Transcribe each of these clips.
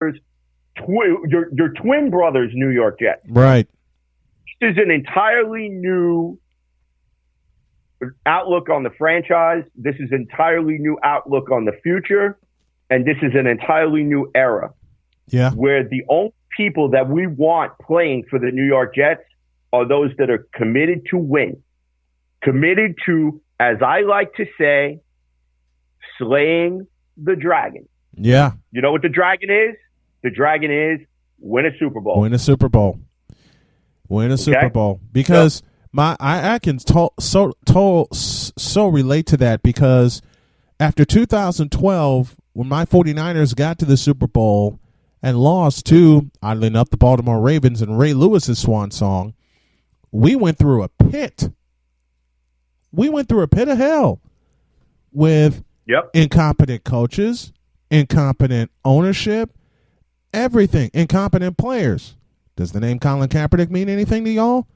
your twin brothers, New York Jets. Right. This is an entirely new outlook on the franchise. This is an entirely new outlook on the future. And this is an entirely new era. Yeah. Where the only people that we want playing for the New York Jets are those that are committed to win. Committed to, as I like to say, slaying the dragon. Yeah. You know what the dragon is? The dragon is win a Super Bowl. Win a Super Bowl. Win a Super Bowl. Because I can so relate to that, because after 2012, when my 49ers got to the Super Bowl and lost to, oddly enough, the Baltimore Ravens and Ray Lewis's swan song, we went through a pit. We went through a pit of hell with incompetent coaches, incompetent ownership, everything, incompetent players. Does the name Colin Kaepernick mean anything to y'all?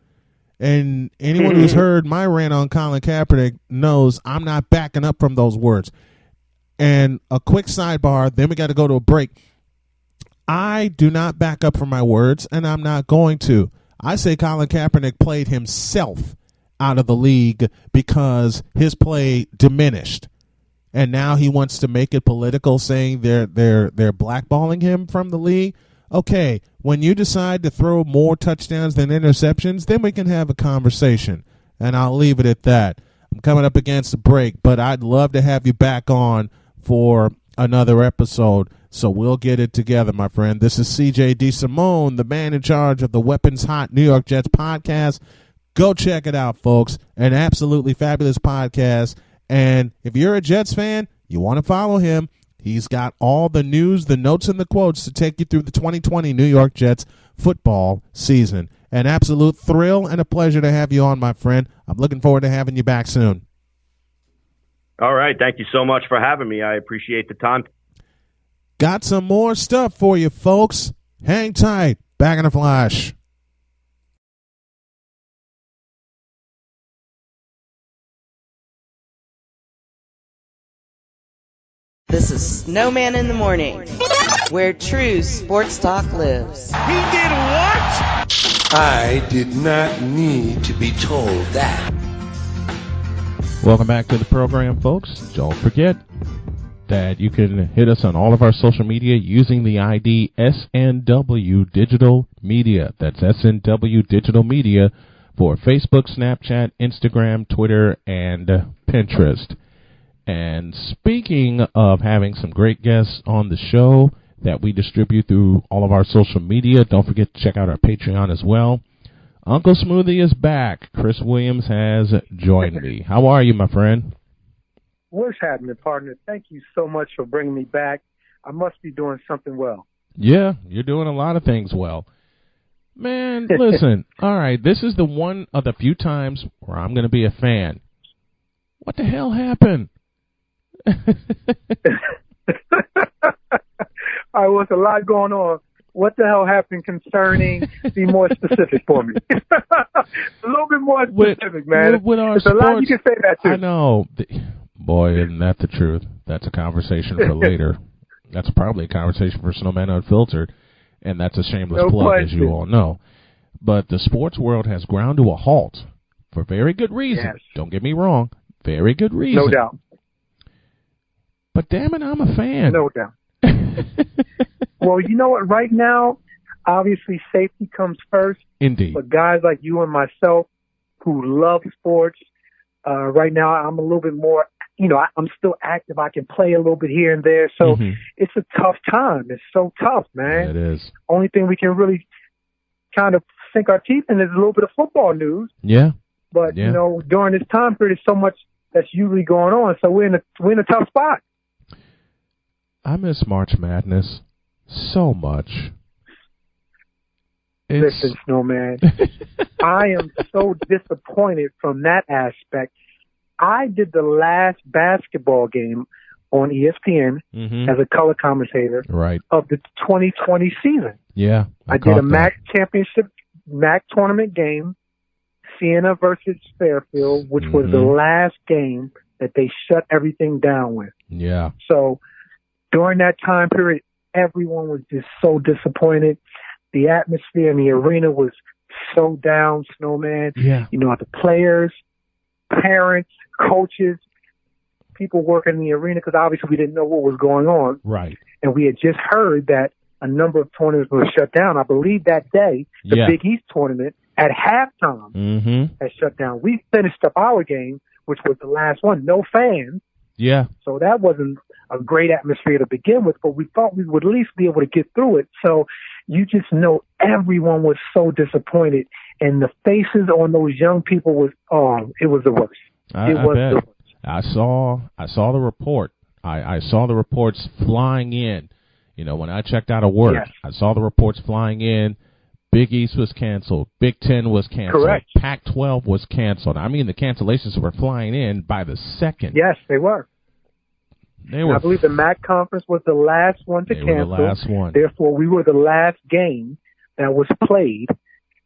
And anyone who's heard my rant on Colin Kaepernick knows I'm not backing up from those words. And a quick sidebar, then we got to go to a break. I do not back up from my words, and I'm not going to. I say Colin Kaepernick played himself out of the league because his play diminished. And now he wants to make it political, saying they're blackballing him from the league. Okay, when you decide to throw more touchdowns than interceptions, then we can have a conversation. And I'll leave it at that. I'm coming up against a break, but I'd love to have you back on for another episode. So we'll get it together, my friend. This is CJ DeSimone, the man in charge of the Weapons Hot New York Jets podcast. Go check it out, folks. An absolutely fabulous podcast. And if you're a Jets fan, you want to follow him. He's got all the news, the notes, and the quotes to take you through the 2020 New York Jets football season. An absolute thrill and a pleasure to have you on, my friend. I'm looking forward to having you back soon. All right. Thank you so much for having me. I appreciate the time. Got some more stuff for you, folks. Hang tight. Back in a flash. This is Snowman in the Morning, where true sports talk lives. He did what? I did not need to be told that. Welcome back to the program, folks. Don't forget that you can hit us on all of our social media using the ID SNW Digital Media. That's SNW Digital Media for Facebook, Snapchat, Instagram, Twitter, and Pinterest. And speaking of having some great guests on the show that we distribute through all of our social media, don't forget to check out our Patreon as well. Uncle Smoothie is back. Chris Williams has joined me. How are you, my friend? What's happening, partner? Thank you so much for bringing me back. I must be doing something well. Yeah, you're doing a lot of things well. Man, listen, all right, this is the one of the few times where I'm going to be a fan. What the hell happened? All right, well, a lot going on. What the hell happened concerning? Be more specific for me. A little bit more specific, man. With our There's sports, a lot you can say that too. I know. Boy, isn't that the truth? That's a conversation for later. That's probably a conversation for Snowman Unfiltered, and that's a shameless plug, as you all know. But the sports world has ground to a halt for very good reason. Yes. Don't get me wrong. Very good reason. No doubt. But damn it, I'm a fan. No doubt. Well, you know what? Right now, obviously, safety comes first. Indeed. But guys like you and myself who love sports, right now I'm a little bit more, I'm still active. I can play a little bit here and there. So it's a tough time. It's so tough, man. Yeah, it is. Only thing we can really kind of sink our teeth in is a little bit of football news. Yeah. But, during this time period, there's so much that's usually going on. So we're in a tough spot. I miss March Madness so much. Listen, Snowman, I am so disappointed from that aspect. I did the last basketball game on ESPN as a color commentator of the 2020 season. Yeah. I did a MAC championship, MAC tournament game, Siena versus Fairfield, which was the last game that they shut everything down with. Yeah. So during that time period, everyone was just so disappointed. The atmosphere in the arena was so down, Snowman. Yeah. You know, the players, parents, coaches, people working in the arena, because obviously we didn't know what was going on. Right. And we had just heard that a number of tournaments were shut down. I believe that day, the Big East tournament at halftime had shut down. We finished up our game, which was the last one. No fans. Yeah. So that wasn't a great atmosphere to begin with, but we thought we would at least be able to get through it. So you just know everyone was so disappointed, and the faces on those young people was, it was the worst. I bet. I saw the report. I saw the reports flying in. You know, when I checked out of work, I saw the reports flying in. Big East was canceled. Big Ten was canceled. Correct. Pac-12 was canceled. I mean, the cancellations were flying in by the second. Yes, they were. I believe the MAC conference was the last one to cancel. Were the last one. Therefore, we were the last game that was played,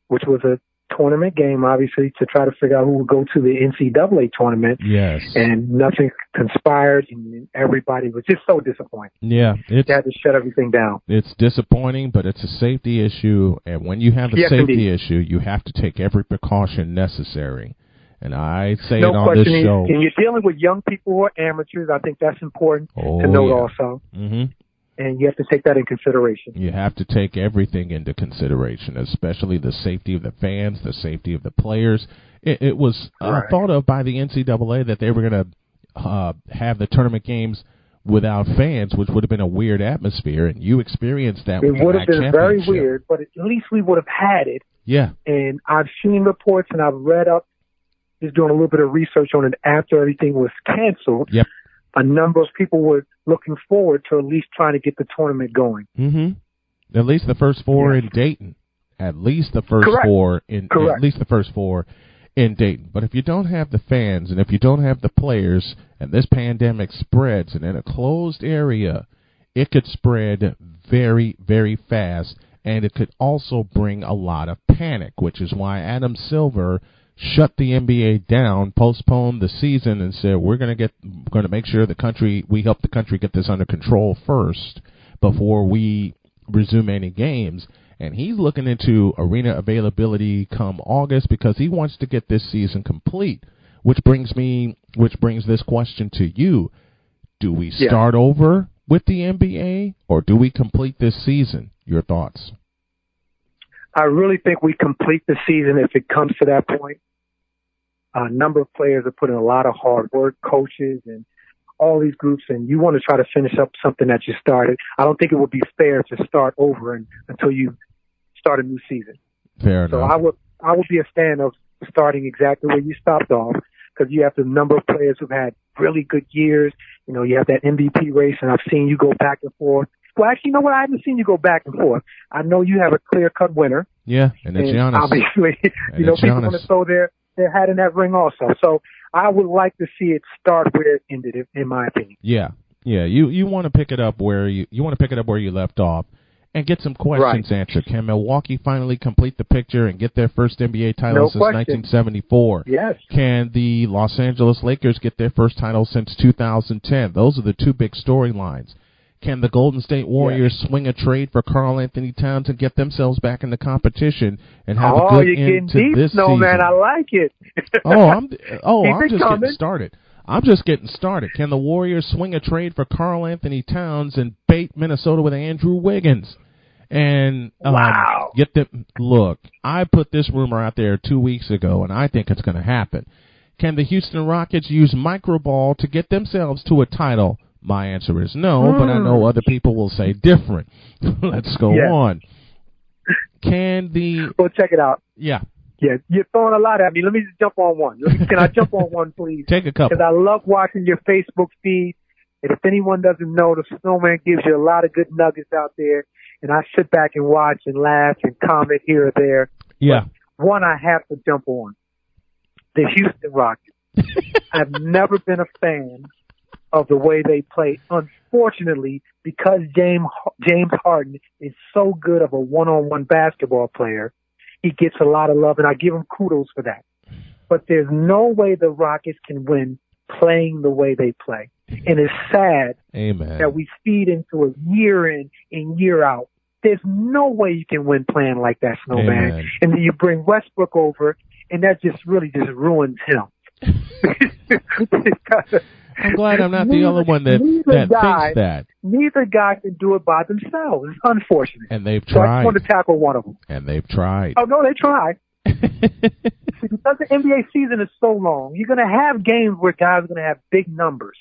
which was a tournament game, obviously, to try to figure out who would go to the NCAA tournament. Yes. And nothing conspired, and everybody was just so disappointed. Yeah. They had to shut everything down. It's disappointing, but it's a safety issue, and when you have a safety issue, you have to take every precaution necessary. And I say it on this show. And you're dealing with young people who are amateurs. I think that's important to note also. Mm-hmm. And you have to take that in consideration. You have to take everything into consideration, especially the safety of the fans, the safety of the players. It was thought of by the NCAA that they were going to have the tournament games without fans, which would have been a weird atmosphere, and you experienced that. It would have been very weird, but at least we would have had it. Yeah. And I've seen reports, and I've read up, just doing a little bit of research on it after everything was canceled. Yep. A number of people were looking forward to at least trying to get the tournament going. Mm-hmm. At least the first four in Dayton. At least the first four in at least the first four in Dayton. But if you don't have the fans and if you don't have the players, and this pandemic spreads, and in a closed area, it could spread very, very fast, and it could also bring a lot of panic, which is why Adam Silver shut the NBA down, postponed the season, and said we're going to make sure we help the country get this under control first before we resume any games. And he's looking into arena availability come August because he wants to get this season complete. Which brings this question to you: do we start over with the NBA, or do we complete this season? Your thoughts? I really think we complete the season if it comes to that point. A number of players are putting a lot of hard work, coaches and all these groups, and you want to try to finish up something that you started. I don't think it would be fair to start over until you start a new season. Fair enough. So I would be a fan of starting exactly where you stopped off, because you have the number of players who've had really good years. You know, you have that MVP race, and I've seen you go back and forth. Well, actually, you know what? I haven't seen you go back and forth. I know you have a clear-cut winner. Yeah, and it's Giannis. Obviously, people want to throw their hat in that ring also. So I would like to see it start where it ended, in my opinion. Yeah. You want to pick it up where you want to pick it up where you left off, and get some questions answered. Can Milwaukee finally complete the picture and get their first NBA title since 1974? Yes. Can the Los Angeles Lakers get their first title since 2010? Those are the two big storylines. Can the Golden State Warriors swing a trade for Karl Anthony Towns and get themselves back in the competition and have a good end to this season? Man, I like it. I'm just getting started. I'm just getting started. Can the Warriors swing a trade for Karl Anthony Towns and bait Minnesota with Andrew Wiggins? And get them. Look, I put this rumor out there 2 weeks ago, and I think it's going to happen. Can the Houston Rockets use microball to get themselves to a title? My answer is no, but I know other people will say different. Let's go on. Well, check it out. Yeah. Yeah, you're throwing a lot at me. Let me just jump on one. Can I jump on one, please? Take a couple. Because I love watching your Facebook feed. And if anyone doesn't know, the Snowman gives you a lot of good nuggets out there. And I sit back and watch and laugh and comment here or there. Yeah. But one I have to jump on. The Houston Rockets. I've never been a fan of the way they play. Unfortunately, because James Harden is so good of a one-on-one basketball player, he gets a lot of love, and I give him kudos for that. But there's no way the Rockets can win playing the way they play. And it's sad Amen. that we feed into it year in and year out. There's no way you can win playing like that, Snowman. Amen. And then you bring Westbrook over, and that just really just ruins him. I'm glad I'm not the only one that thinks that. Neither guy can do it by themselves. It's unfortunate. And they've So I tried. just want to tackle one of them. And they've tried. Oh, no, they tried. See, because the NBA season is so long, you're going to have games where guys are going to have big numbers.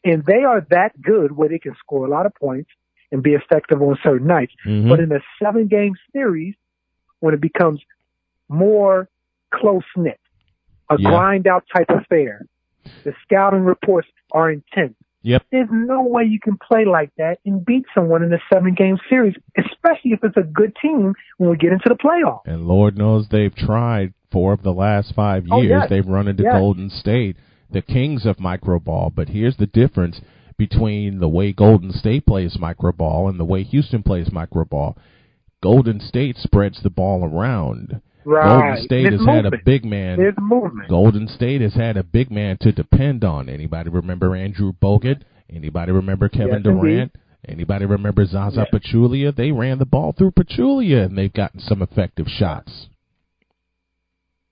And they are that good where they can score a lot of points and be effective on certain nights. Mm-hmm. But in a 7-game series, when it becomes more close-knit, a grind-out type affair, the scouting reports are intense. Yep. There's no way you can play like that and beat someone in a 7-game series, especially if it's a good team when we get into the playoffs. And Lord knows they've tried 4 of the last 5 years. Yes. They've run into Golden State, the kings of microball. But here's the difference between the way Golden State plays microball and the way Houston plays microball. Golden State spreads the ball around. Right. Golden State has had a big man. There's movement. Golden State has had a big man to depend on. Anybody remember Andrew Bogut? Anybody remember Kevin Durant? Anybody remember Zaza Pachulia? They ran the ball through Pachulia, and they've gotten some effective shots.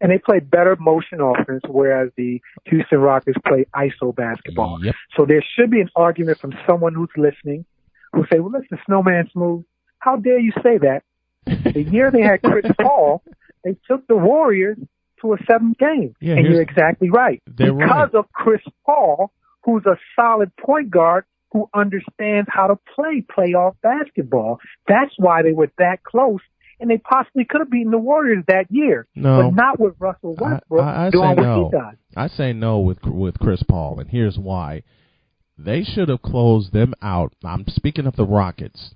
And they play better motion offense, whereas the Houston Rockets play ISO basketball. Yep. So there should be an argument from someone who's listening who say, well, listen, Snowman Smooth, how dare you say that? The year they had Chris Paul, they took the Warriors to a 7th game. Yeah, and you're exactly right. Because of Chris Paul, who's a solid point guard who understands how to play playoff basketball. That's why they were that close, and they possibly could have beaten the Warriors that year. No. But not with Russell Westbrook I doing say what no. he does. I say no with Chris Paul, and here's why. They should have closed them out. I'm speaking of the Rockets.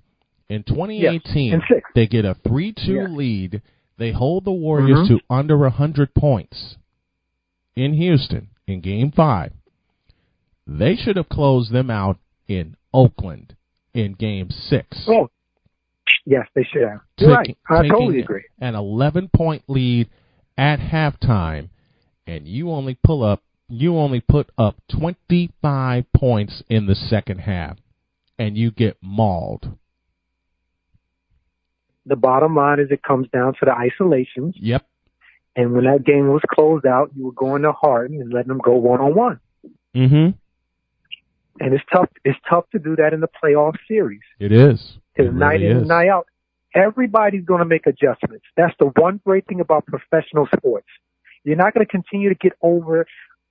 In 2018, they get a 3-2 lead. They hold the Warriors to under 100 points in Houston in Game 5. They should have closed them out in Oakland in Game 6. Oh, yes, they should have. You're right. I totally agree. An 11-point lead at halftime, and you only put up 25 points in the second half, and you get mauled. The bottom line is it comes down to the isolations. Yep. And when that game was closed out, you were going to Harden and letting them go one-on-one. Mm-hmm. And it's tough. It's tough to do that in the playoff series. It is. Because night in and night out, everybody's going to make adjustments. That's the one great thing about professional sports. You're not going to continue to get over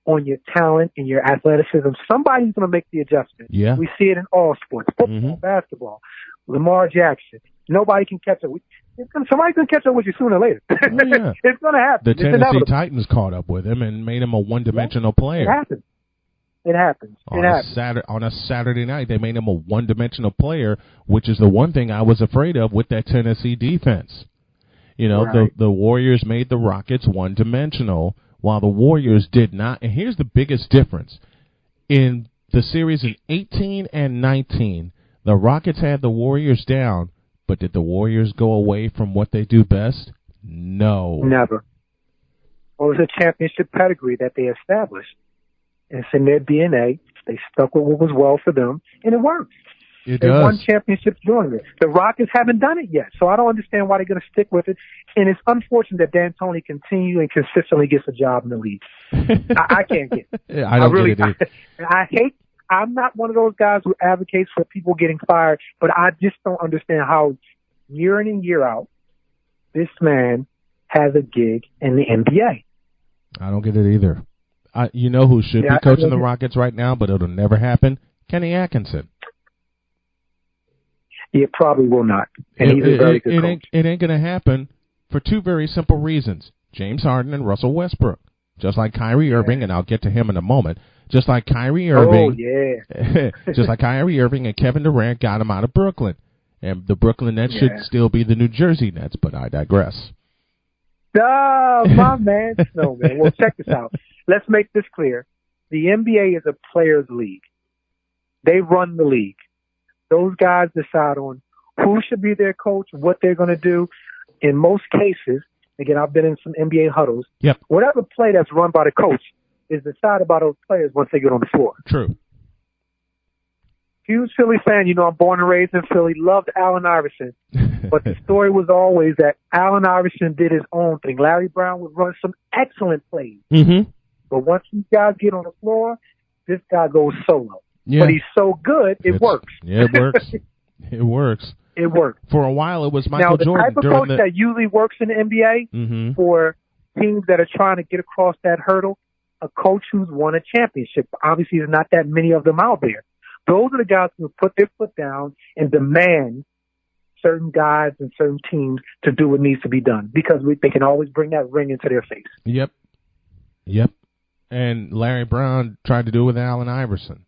on your talent and your athleticism. Somebody's going to make the adjustment. Yeah. We see it in all sports: football, basketball, Lamar Jackson. Nobody can catch up. Somebody's going to catch up with you sooner or later. Oh, yeah. It's going to happen. The Tennessee Titans caught up with him and made him a one-dimensional player. It happens. On a Saturday night, they made him a one-dimensional player, which is the one thing I was afraid of with that Tennessee defense. You know, the Warriors made the Rockets one-dimensional, while the Warriors did not. And here's the biggest difference. In the series in 18 and 19, the Rockets had the Warriors down, but did the Warriors go away from what they do best? No. Never. Well, it was a championship pedigree that they established. It's in their DNA. They stuck with what was well for them, and it worked. They won championships doing it. The Rockets haven't done it yet, so I don't understand why they're going to stick with it. And it's unfortunate that D'Antoni continue and consistently gets a job in the league. I can't get it. Yeah, I don't get it either. I'm not one of those guys who advocates for people getting fired, but I just don't understand how year in and year out this man has a gig in the NBA. I don't get it either. You know who should be coaching the Rockets right now, but it'll never happen? Kenny Atkinson. It probably will not. And he's a very good coach. It ain't going to happen for 2 very simple reasons. James Harden and Russell Westbrook. Just like Kyrie Irving, and I'll get to him in a moment. Just like Kyrie Irving. Just like Kyrie Irving and Kevin Durant got him out of Brooklyn. And the Brooklyn Nets should still be the New Jersey Nets, but I digress. Oh, my man. No, man. Well, check this out. Let's make this clear. The NBA is a players' league. They run the league. Those guys decide on who should be their coach, what they're going to do. In most cases, again, I've been in some NBA huddles. Whatever play that's run by the coach is decided by those players once they get on the floor. True. huge Philly fan. You know, I'm born and raised in Philly. Loved Allen Iverson. But the story was always that Allen Iverson did his own thing. Larry Brown would run some excellent plays. Mm-hmm. But once these guys get on the floor, this guy goes solo. Yeah. But he's so good, it works. Yeah, it works. It works. It works. For a while, it was Michael Jordan. Now, the type of coach that usually works in the NBA mm-hmm. for teams that are trying to get across that hurdle, a coach who's won a championship. Obviously, there's not that many of them out there. Those are the guys who put their foot down and demand certain guys and certain teams to do what needs to be done because they can always bring that ring into their face. Yep. And Larry Brown tried to do it with Allen Iverson.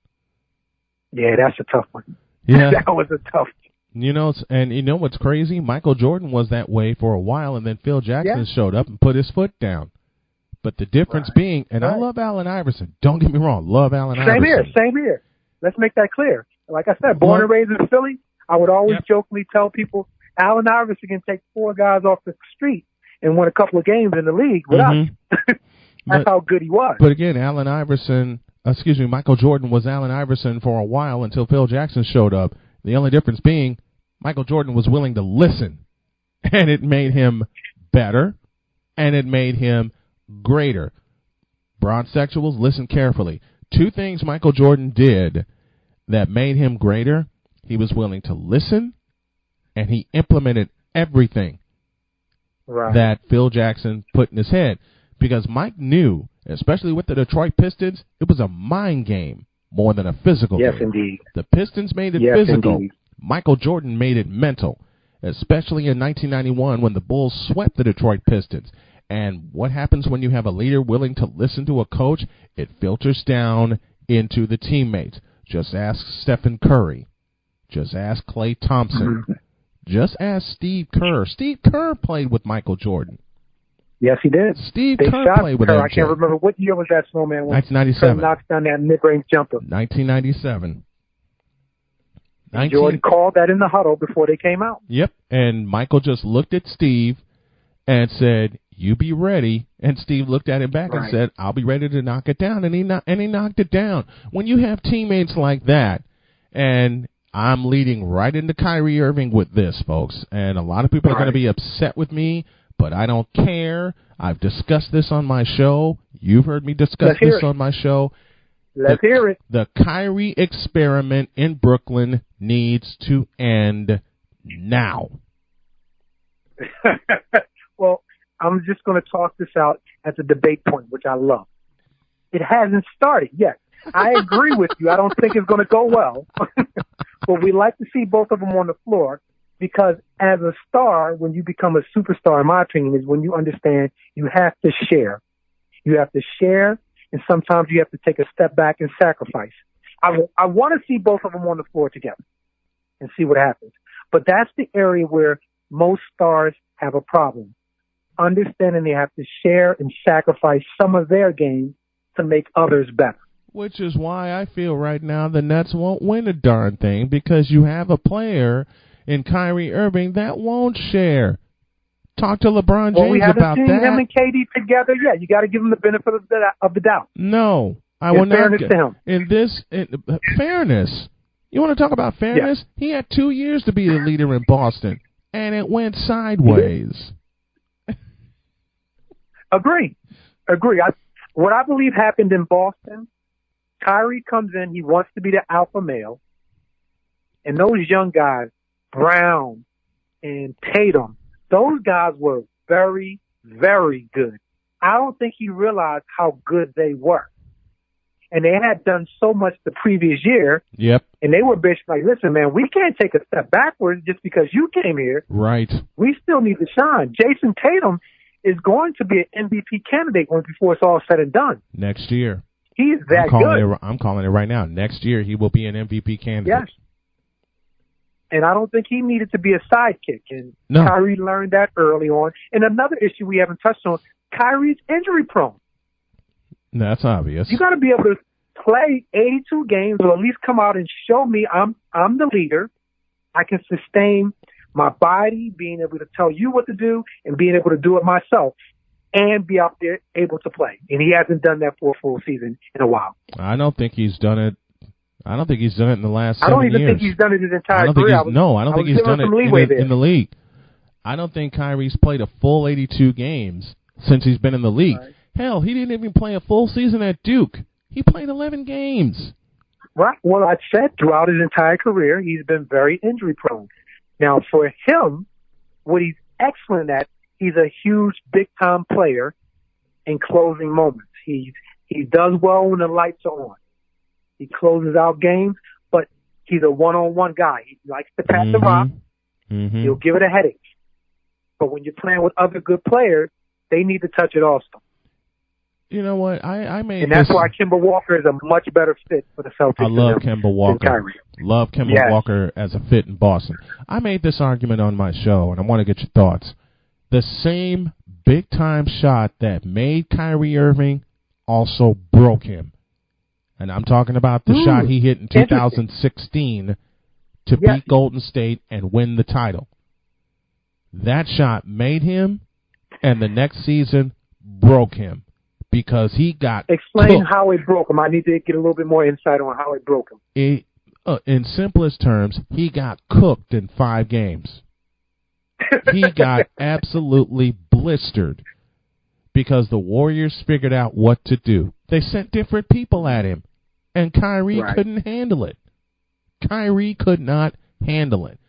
Yeah, that's a tough one. Yeah. That was a tough one. You know, and you know what's crazy? Michael Jordan was that way for a while, and then Phil Jackson showed up and put his foot down. But the difference being, and I love Allen Iverson. Don't get me wrong, love Allen Iverson. Same here. Let's make that clear. Like I said, born and raised in Philly, I would always jokingly tell people, Allen Iverson can take 4 guys off the street and win a couple of games in the league with us. That's how good he was. But again, Michael Jordan was Allen Iverson for a while until Phil Jackson showed up. The only difference being Michael Jordan was willing to listen, and it made him better, and it made him greater. Bronzexuals, listen carefully. 2 things Michael Jordan did that made him greater. He was willing to listen, and he implemented everything that Phil Jackson put in his head. Because Mike knew, especially with the Detroit Pistons, it was a mind game more than a physical game. Yes, indeed. The Pistons made it physical. Indeed. Michael Jordan made it mental, especially in 1991 when the Bulls swept the Detroit Pistons. And what happens when you have a leader willing to listen to a coach? It filters down into the teammates. Just ask Stephen Curry. Just ask Klay Thompson. Just ask Steve Kerr. Steve Kerr played with Michael Jordan. Yes, he did. Steve Kerr played with MJ. I can't remember what year was that, Snowman. 1997. Knocks down that mid-range jumper. 1997. Jordan called that in the huddle before they came out. Yep, and Michael just looked at Steve and said, "You be ready." And Steve looked at him back and said, "I'll be ready to knock it down." And he knocked it down. When you have teammates like that, and I'm leading right into Kyrie Irving with this, folks, and a lot of people are going to be upset with me, but I don't care. I've discussed this on my show. You've heard me discuss this on my show. Let's hear it. The Kyrie experiment in Brooklyn needs to end now. Well, I'm just going to toss this out as a debate point, which I love. It hasn't started yet. I agree with you. I don't think it's going to go well. But we like to see both of them on the floor because as a star, when you become a superstar, in my opinion, is when you understand you have to share. You have to share, and sometimes you have to take a step back and sacrifice. I want to see both of them on the floor together and see what happens. But that's the area where most stars have a problem. Understanding they have to share and sacrifice some of their game to make others better. Which is why I feel right now the Nets won't win a darn thing because you have a player in Kyrie Irving that won't share. Talk to LeBron James about that. We haven't seen him and KD together yet. You got to give him the benefit of the doubt. No, I will not. Fairness to him. In fairness. You want to talk about fairness? Yeah. He had 2 years to be the leader in Boston, and it went sideways. Agree. What I believe happened in Boston, Kyrie comes in, he wants to be the alpha male, and those young guys, Brown and Tatum, those guys were very, very good. I don't think he realized how good they were. And they had done so much the previous year. Yep. And they were basically like, listen, man, we can't take a step backwards just because you came here. Right. We still need to shine. Jason Tatum is going to be an MVP candidate before it's all said and done. Next year. He's that good. I'm calling it right now. Next year, he will be an MVP candidate. Yes. And I don't think he needed to be a sidekick. And Kyrie learned that early on. And another issue we haven't touched on, Kyrie's injury prone. That's obvious. You got to be able to play 82 games or at least come out and show me I'm the leader. I can sustain my body, being able to tell you what to do and being able to do it myself and be out there able to play. And he hasn't done that for a full season in a while. I don't think he's done it. I don't think he's done it in the last 7 years. I don't even think he's done it his entire career. I don't think he's done it in the league. I don't think Kyrie's played a full 82 games since he's been in the league. Right. Hell, he didn't even play a full season at Duke. He played 11 games. Right. Well, I said throughout his entire career, he's been very injury prone. Now, for him, what he's excellent at, he's a huge, big-time player in closing moments. He does well when the lights are on. He closes out games, but he's a one-on-one guy. He likes to pass the rock. Mm-hmm. He'll give it a headache. But when you're playing with other good players, they need to touch it also. You know what? I made and that's why Kemba Walker is a much better fit for the Celtics. I love Kemba Walker. Love Kemba Walker as a fit in Boston. I made this argument on my show, and I want to get your thoughts. The same big-time shot that made Kyrie Irving also broke him. And I'm talking about the shot he hit in 2016 to beat Golden State and win the title. That shot made him, and the next season broke him because he got Explain cooked. How it broke him. I need to get a little bit more insight on how it broke him. In simplest terms, he got cooked in 5 games. He got absolutely blistered because the Warriors figured out what to do. They sent different people at him, and Kyrie couldn't handle it. Kyrie could not handle it.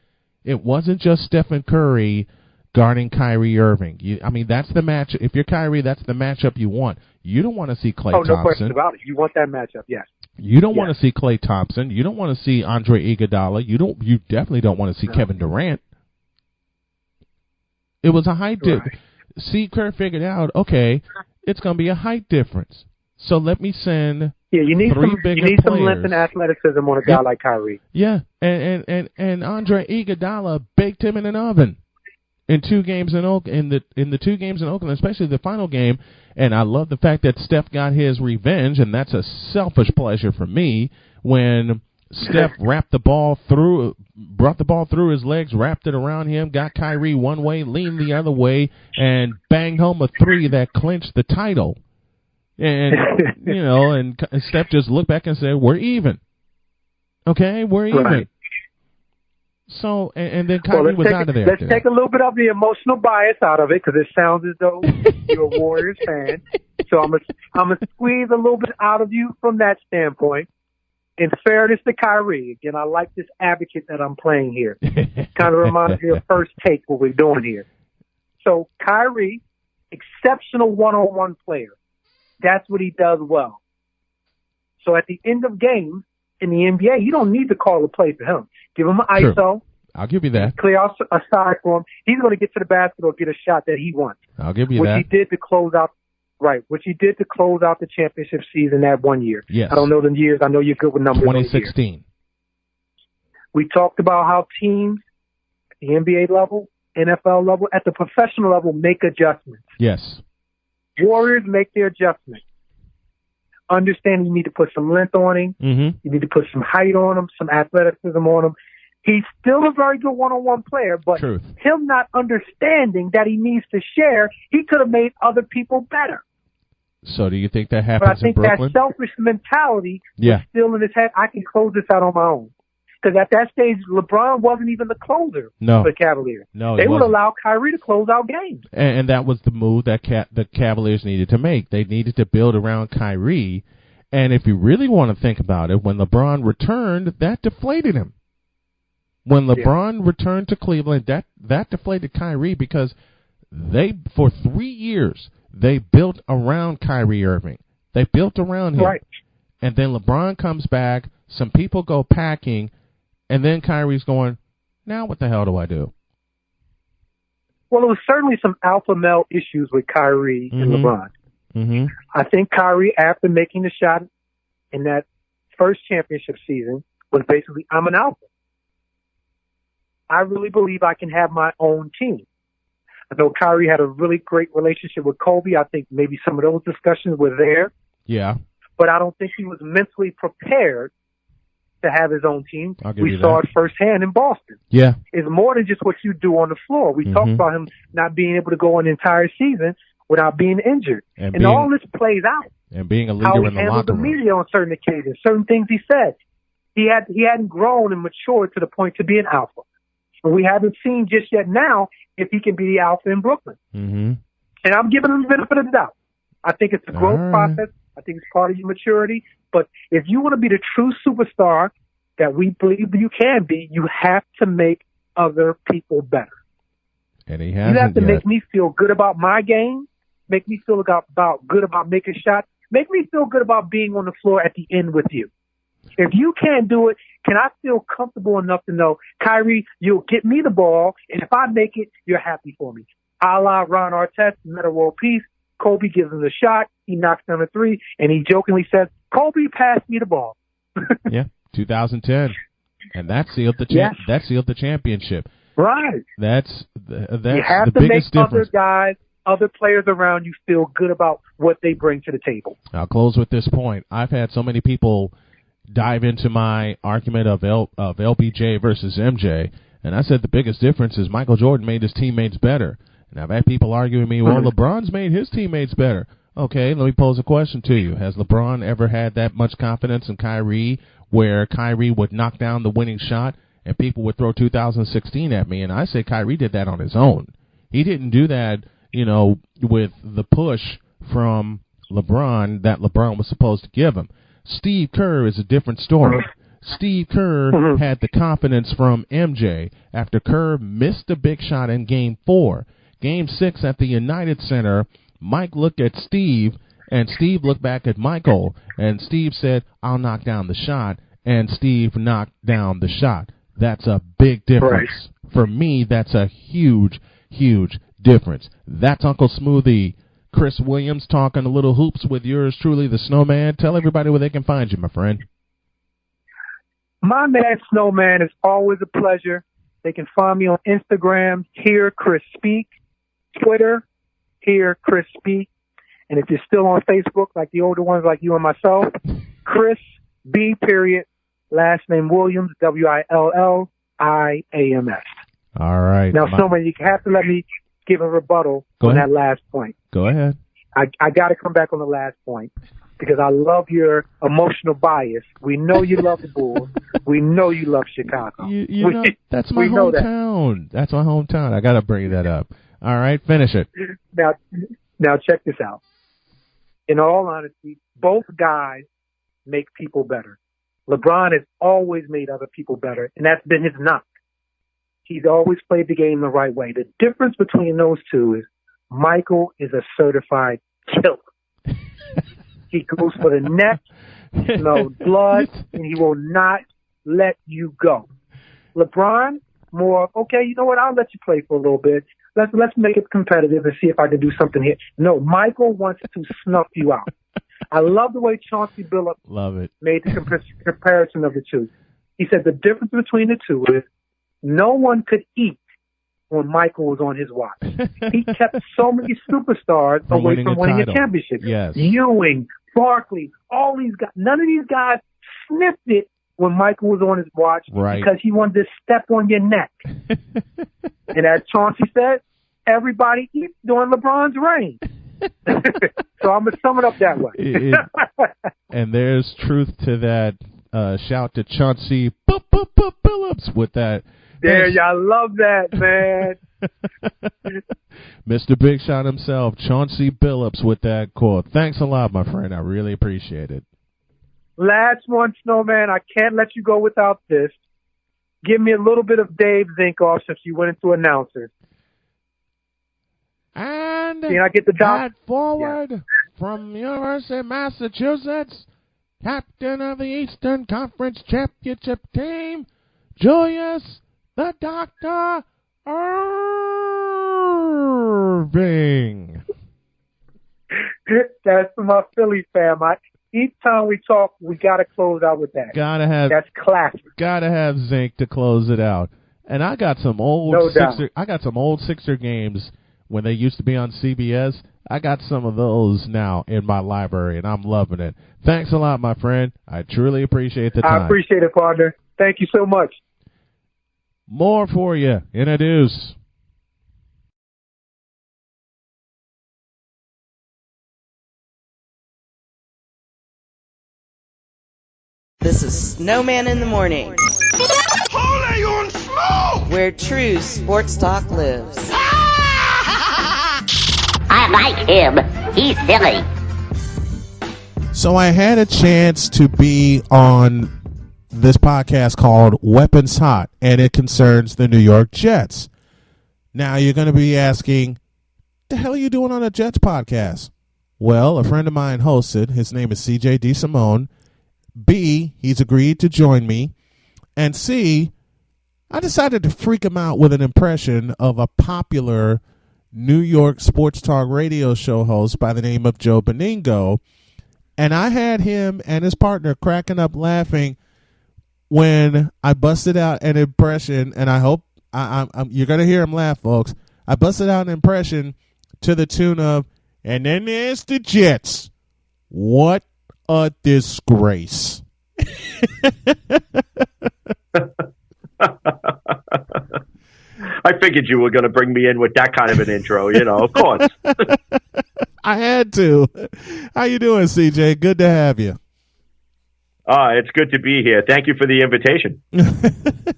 It wasn't just Stephen Curry guarding Kyrie Irving. That's the match. If you're Kyrie, that's the matchup you want. You don't want to see Klay Thompson. No question about it. You want that matchup, yes. You don't want to see Klay Thompson. You don't want to see Andre Iguodala. You definitely don't want to see Kevin Durant. It was a height difference. Steve Kerr figured out, okay, it's going to be a height difference. So let me send you need three bigger players. Some length and athleticism on a guy like Kyrie. Yeah, and Andre Iguodala baked him in an oven in 2 games in the 2 games in Oakland, especially the final game. And I love the fact that Steph got his revenge, and that's a selfish pleasure for me when Steph brought the ball through his legs, wrapped it around him, got Kyrie one way, leaned the other way, and banged home a 3 that clinched the title. And, and Steph just looked back and said, we're even. Okay, we're even. Right. So, and then Kyrie was out of there. Let's take a little bit of the emotional bias out of it because it sounds as though you're a Warriors fan. So I'm gonna squeeze a little bit out of you from that standpoint. In fairness to Kyrie, again, I like this advocate that I'm playing here. Kind of reminds me of First Take, what we're doing here. So Kyrie, exceptional one-on-one player. That's what he does well. So at the end of games in the NBA, you don't need to call a play for him. Give him an ISO. Sure. I'll give you that. Clear out a side for him. He's going to get to the basket or get a shot that he wants. I'll give you that. Which he did to close out. Right, which he did to close out the championship season that one year. Yes. I don't know the years. I know you're good with numbers. 2016. We talked about how teams at the NBA level, NFL level, at the professional level make adjustments. Yes. Warriors make their adjustments. Understand you need to put some length on him. Mm-hmm. You need to put some height on him, some athleticism on him. He's still a very good one-on-one player, but him not understanding that he needs to share, he could have made other people better. So do you think that happens in Brooklyn? But I think that selfish mentality is still in his head. I can close this out on my own. Because at that stage, LeBron wasn't even the closer for the Cavaliers. No, they would allow Kyrie to close out games. And that was the move that the Cavaliers needed to make. They needed to build around Kyrie. And if you really want to think about it, when LeBron returned, that deflated him. When LeBron returned to Cleveland, that deflated Kyrie because for 3 years, they built around Kyrie Irving. They built around him. Right. And then LeBron comes back, some people go packing, and then Kyrie's going, now what the hell do I do? Well, there was certainly some alpha male issues with Kyrie and LeBron. Mm-hmm. I think Kyrie, after making the shot in that first championship season, was basically, I'm an alpha. I really believe I can have my own team. I know Kyrie had a really great relationship with Kobe. I think maybe some of those discussions were there. Yeah. But I don't think he was mentally prepared to have his own team. We saw it firsthand in Boston. Yeah. It's more than just what you do on the floor. We talked about him not being able to go an entire season without being injured. And all this plays out. And being a leader in the locker room. How he handled the media on certain occasions, certain things he said. He hadn't grown and matured to the point to be an alpha. And we haven't seen just yet now if he can be the alpha in Brooklyn. Mm-hmm. And I'm giving him the benefit of the doubt. I think it's a growth process. I think it's part of your maturity. But if you want to be the true superstar that we believe you can be, you have to make other people better. And he hasn't. You have to yet. make me feel good about my game, make me feel good about making shots, make me feel good about being on the floor at the end with you. If you can't do it, can I feel comfortable enough to know, Kyrie, you'll get me the ball, and if I make it, you're happy for me. A la Ron Artest, Metta World Peace. Kobe gives him the shot, he knocks down a three, and he jokingly says, Kobe, pass me the ball. Yeah, 2010. And that sealed the that sealed the championship. Right. That's you have the to biggest make difference. Other guys, other players around you feel good about what they bring to the table. I'll close with this point. I've had so many people dive into my argument of LBJ versus MJ, and I said the biggest difference is Michael Jordan made his teammates better. And I've had people argue with me, well, LeBron's made his teammates better. Okay, let me pose a question to you. Has LeBron ever had that much confidence in Kyrie where Kyrie would knock down the winning shot and people would throw 2016 at me? And I say Kyrie did that on his own. He didn't do that, with the push from LeBron that LeBron was supposed to give him. Steve Kerr is a different story. Steve Kerr had the confidence from MJ after Kerr missed a big shot in Game 4. Game 6 at the United Center, Mike looked at Steve, and Steve looked back at Michael, and Steve said, I'll knock down the shot, and Steve knocked down the shot. That's a big difference. Right. For me, that's a huge, huge difference. That's Uncle Smoothie. Chris Williams talking a little hoops with yours truly, the Snowman. Tell everybody where they can find you, my friend. My man Snowman, is always a pleasure. They can find me on Instagram, Hear Chris Speak, Twitter, Hear Chris Speak, and if you're still on Facebook, like the older ones like you and myself, Chris B. Last name Williams, Williams. All right. Now, Snowman, you have to let me give a rebuttal on that last point. Go ahead. I got to come back on the last point because I love your emotional bias. We know you love the Bulls. We know you love Chicago. That's my hometown. That's my hometown. I got to bring that up. All right, finish it. Now check this out. In all honesty, both guys make people better. LeBron has always made other people better, and that's been his knock. He's always played the game the right way. The difference between those two is Michael is a certified killer. He goes for the neck, no blood, and he will not let you go. LeBron, more, okay, you know what, I'll let you play for a little bit. Let's make it competitive and see if I can do something here. No, Michael wants to snuff you out. I love the way Chauncey Billups made the comparison of the two. He said the difference between the two is no one could eat when Michael was on his watch. He kept so many superstars away from winning a championship. Yes. Ewing, Barkley, all these guys. None of these guys sniffed it when Michael was on his watch because he wanted to step on your neck. And as Chauncey said, everybody eats during LeBron's reign. So I'm going to sum it up that way. And there's truth to that. Shout to Chauncey Billups with that. There, I love that, man. Mr. Big Shot himself, Chauncey Billups with that quote. Thanks a lot, my friend. I really appreciate it. Last one, Snowman. I can't let you go without this. Give me a little bit of Dave Zinkoff since you went into announcers. And can I get the dot? Forward from University of Massachusetts, captain of the Eastern Conference Championship team, Julius the Doctor Irving. That's my Philly fam. Each time we talk, we got to close out with that. That's classic. Gotta have Zink to close it out. And I got some old Sixer games when they used to be on CBS. I got some of those now in my library, and I'm loving it. Thanks a lot, my friend. I truly appreciate the time. I appreciate it, partner. Thank you so much. More for you in a deuce. This is Snowman in the Morning, Holy on smoke! where true sports talk lives. I like him. He's silly. So I had a chance to be on this podcast called Weapons Hot, and it concerns the New York Jets. Now you're going to be asking, the hell are you doing on a Jets podcast? Well, a friend of mine hosted. His name is CJ DeSimone. B, he's agreed to join me. And C, I decided to freak him out with an impression of a popular New York sports talk radio show host by the name of Joe Beningo. And I had him and his partner cracking up laughing when I busted out an impression, and I hope you're going to hear him laugh, folks. I busted out an impression to the tune of, and then there's the Jets. What a disgrace. I figured you were going to bring me in with that kind of an intro, of course. I had to. How you doing, CJ? Good to have you. It's good to be here. Thank you for the invitation.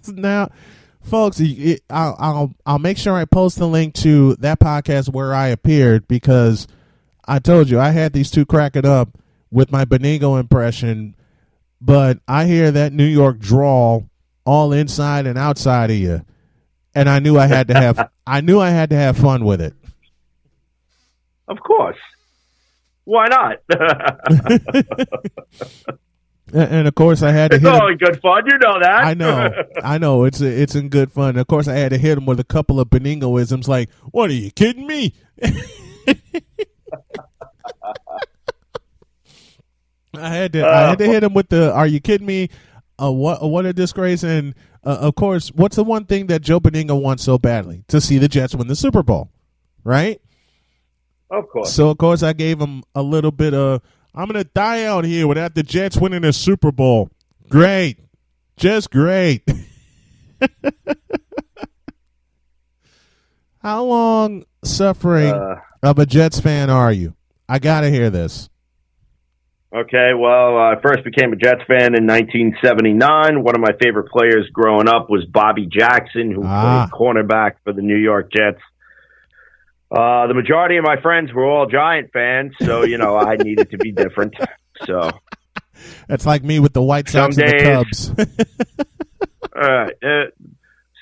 Now, folks, I'll make sure I post the link to that podcast where I appeared, because I told you I had these two cracking up with my Beningo impression, but I hear that New York drawl all inside and outside of you, and I knew I had to have fun with it. Of course. Why not? And of course, I had to. It's all in good fun, you know that. I know. It's in good fun. Of course, I had to hit him with a couple of Beningoisms, like, "What, are you kidding me?" I had to hit him with the "Are you kidding me?" What a disgrace! And of course, what's the one thing that Joe Beningo wants so badly? To see the Jets win the Super Bowl, right? Of course. So of course, I gave him a little bit of, I'm going to die out here without the Jets winning a Super Bowl. Great. Just great. How long suffering of a Jets fan are you? I got to hear this. Okay, well, I first became a Jets fan in 1979. One of my favorite players growing up was Bobby Jackson, who played cornerback for the New York Jets. The majority of my friends were all Giant fans, so, I needed to be different. So that's like me with the White Sox and the Cubs.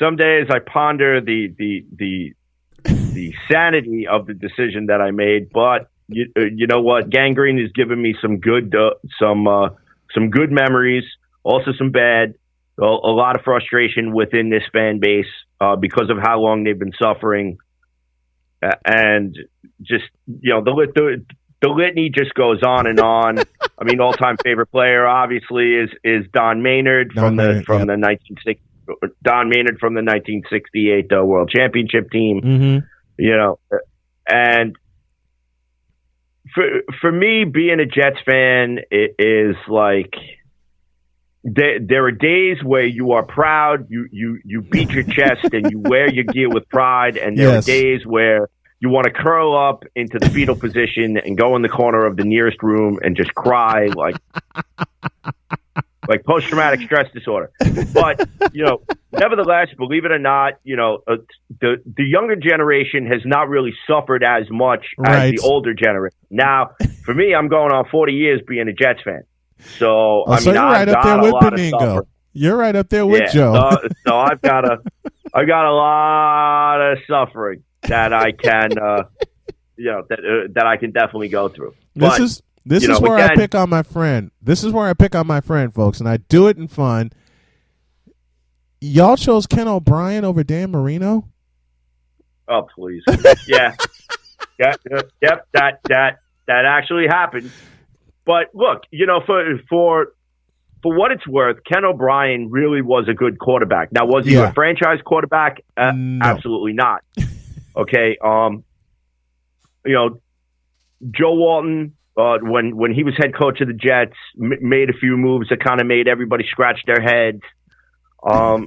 Some days I ponder the sanity of the decision that I made, but you know what? Gangrene has given me some good memories, also some bad. A lot of frustration within this fan base because of how long they've been suffering. And just, the litany just goes on and on. I mean, all-time favorite player obviously is Don Maynard from the 1968 World Championship team. Mm-hmm. And for me, being a Jets fan is like, there are days where you are proud, you beat your chest and you wear your gear with pride, and there are days where you want to curl up into the fetal position and go in the corner of the nearest room and just cry like post-traumatic stress disorder. But, nevertheless, believe it or not, the younger generation has not really suffered as much as the older generation. Now, for me, I'm going on 40 years being a Jets fan. So, you're right up there with Beningo. You're right up there with Joe. So I've got a lot of suffering that I can, that I can definitely go through. This is where I pick on my friend. This is where I pick on my friend, folks, and I do it in fun. Y'all chose Ken O'Brien over Dan Marino? Oh, please. Yeah. Yep. That actually happened. But look, for what it's worth, Ken O'Brien really was a good quarterback. Now, was he a franchise quarterback? No. Absolutely not. Okay. Joe Walton, when he was head coach of the Jets, made a few moves that kind of made everybody scratch their heads. There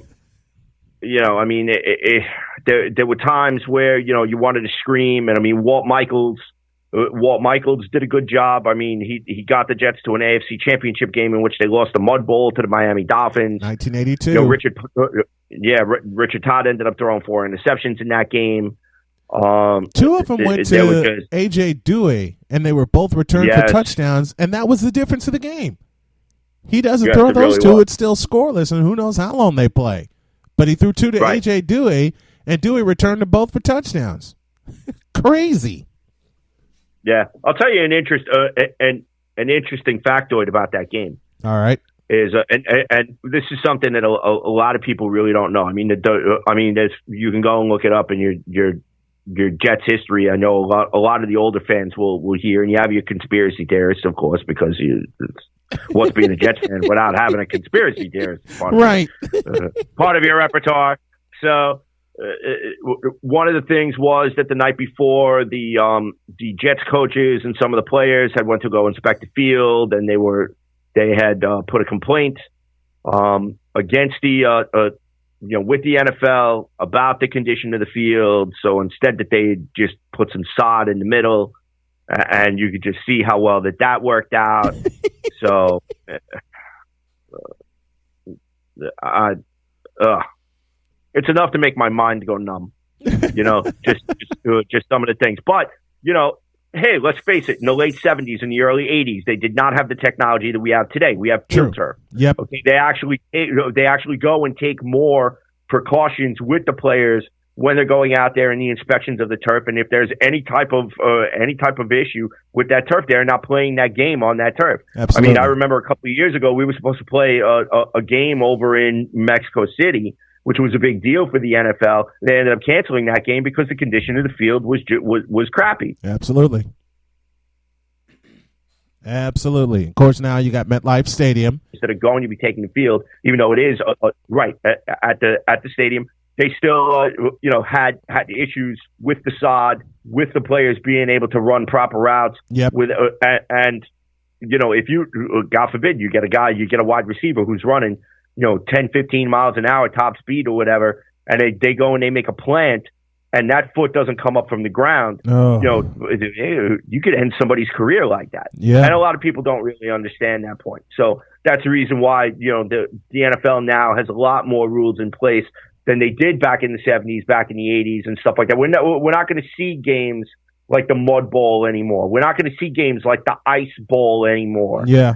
were times where, you wanted to scream. And I mean, Walt Michaels Walt Michaels did a good job. I mean, he got the Jets to an AFC Championship game in which they lost the Mud Bowl to the Miami Dolphins. 1982. Richard Todd ended up throwing 4 interceptions in that game. 2 of them went to A.J. Dewey, and they were both returned for touchdowns, and that was the difference of the game. He doesn't throw those really 2, it's still scoreless, and who knows how long they play. But he threw 2 to A.J. Dewey, and Dewey returned them both for touchdowns. Crazy. Yeah, I'll tell you an interesting factoid about that game. All right, is and this is something that a lot of people really don't know. I mean, you can go and look it up in your Jets history. I know a lot of the older fans will hear, and you have your conspiracy theorists, of course, because what's being a Jets fan without having a conspiracy theorist part of your repertoire. So. One of the things was that the night before, the Jets coaches and some of the players had went to go inspect the field, and they had put a complaint against with the NFL about the condition of the field. So instead, that they just put some sod in the middle, and you could just see how well that worked out. So, it's enough to make my mind go numb, just some of the things. But, hey, let's face it, in the late 70s and the early 80s, they did not have the technology that we have today. We have field turf. Yep. Okay, they actually go and take more precautions with the players when they're going out there in the inspections of the turf. And if there's any type of issue with that turf, they're not playing that game on that turf. Absolutely. I mean, I remember a couple of years ago, we were supposed to play a game over in Mexico City, which was a big deal for the NFL. They ended up canceling that game because the condition of the field was crappy. Absolutely. Of course, now you got MetLife Stadium. Instead of going to be taking the field, even though it is at the stadium, they still had issues with the sod, with the players being able to run proper routes. Yep. If you, God forbid, you get a wide receiver who's running 10, 15 miles an hour top speed or whatever, and they go and they make a plant, and that foot doesn't come up from the ground. Oh. You could end somebody's career like that. Yeah. And a lot of people don't really understand that point. So that's the reason why, the NFL now has a lot more rules in place than they did back in the 70s, back in the 80s and stuff like that. We're not going to see games like the Mud Bowl anymore. We're not going to see games like the Ice Bowl anymore. Yeah.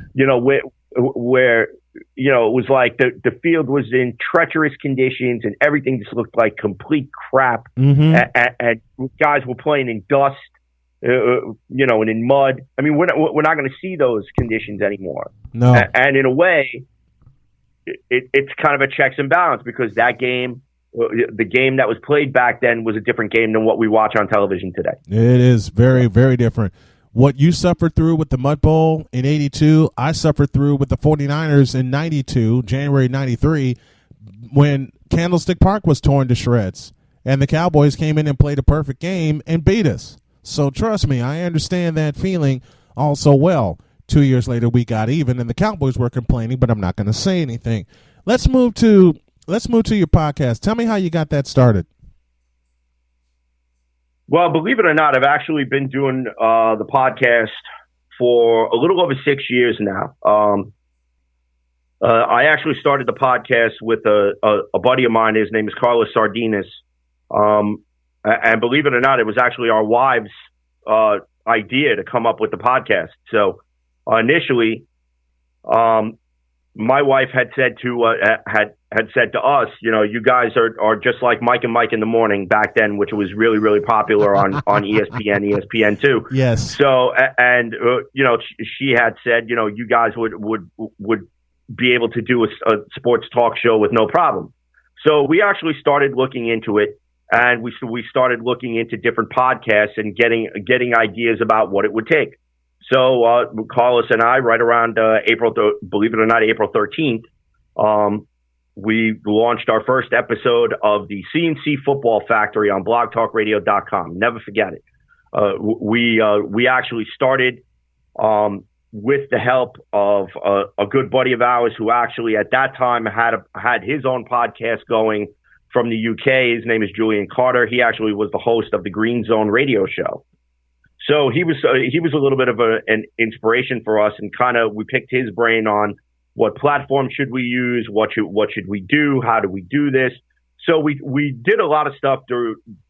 Where it was like the field was in treacherous conditions and everything just looked like complete crap. Mm-hmm. And guys were playing in dust, and in mud. I mean, we're not going to see those conditions anymore. No. And in a way, it's kind of a checks and balance, because that game, the game that was played back then, was a different game than what we watch on television today. It is very, very different. What you suffered through with the Mud Bowl in 82, I suffered through with the 49ers in 92, January 93, when Candlestick Park was torn to shreds, and the Cowboys came in and played a perfect game and beat us. So trust me, I understand that feeling all so well. 2 years later, we got even, and the Cowboys were complaining, but I'm not going to say anything. Let's move to your podcast. Tell me how you got that started. Well, believe it or not, I've actually been doing the podcast for a little over 6 years now. I actually started the podcast with a buddy of mine. His name is Carlos Sardinas. And believe it or not, it was actually our wives' idea to come up with the podcast. So initially, my wife had said to us, you guys are just like Mike and Mike in the Morning back then, which was really, really popular on ESPN, ESPN2. Yes. So, and she had said, you guys would be able to do a sports talk show with no problem. So we actually started looking into it, and we started looking into different podcasts and getting ideas about what it would take. So Carlos and I, right around April 13th, we launched our first episode of the CNC Football Factory on blogtalkradio.com. Never forget it. We actually started with the help of a good buddy of ours who actually at that time had his own podcast going from the UK. His name is Julian Carter. He actually was the host of the Green Zone radio show. So he was a little bit of an inspiration for us, and kind of we picked his brain on what platform should we use, what should we do, how do we do this. So we did a lot of stuff